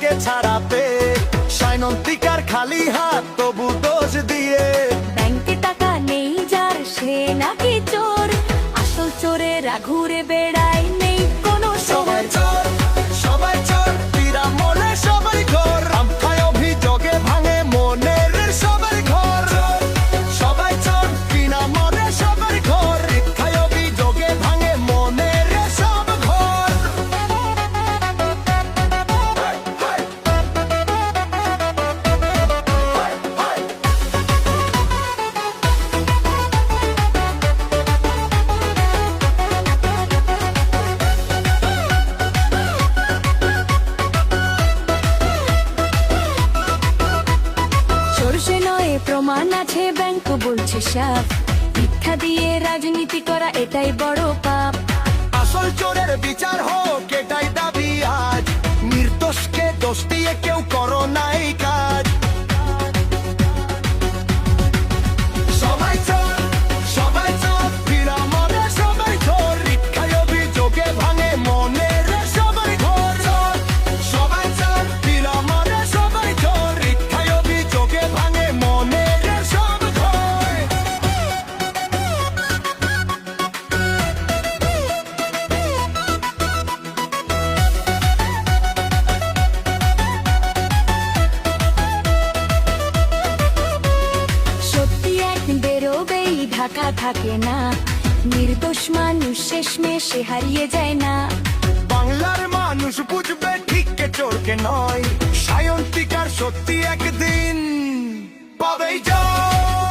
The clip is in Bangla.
থেকে ছাড়াতে। সায়ন্তিকার খালি হাত তবু দোষ দিয়ে। ব্যাংকে টাকা নেই যার সে নাকি চোর, আসল চোরেরা ঘুরে বেড়ায় নেই কোনো সবাই সময়। চোর, সবাই চোর, বিনামূল্যে সবাই ঘর। আমখায় অভিযোগে ভাঙে মনের সবার ঘর। সবাই চোর, বিনামূল্যে সবার ঘর। মিথ্যায় অভিযোগে ভাঙে মনের সব ঘর। চোর সে নয়, প্রমাণ আছে, ব্যাংক বলছে সাফ। মিথ্যা দিয়ে রাজনীতি করা এটাই বড় পাপ। আসল চোরের বিচার হোক এটাই দাবি আজ। নির্দোষকে দোষ দিয়ে কেউ করো নাই কাজ। সবাই চোর, সবাই চোর, বিনামূল্যে সবাই চোর। মিথ্যায় অভিযোগে ভাঙে মনের সবার ঘর। সবাই চোর, বিনামূল্যে সবাই চোর। মিথ্যায় অভিযোগে ভাঙে মনের সব ঘর। সত্যি এক বেরোবেই ঢাকা থাকে না, নির্দোষ মানুষ শেষমেশে হারিয়ে যায় না। বাংলার মানুষ বুঝবে ঠিক কে চোরকে নয়। সায়ন্তিকার সত্যি একদিন পাবেই জয়।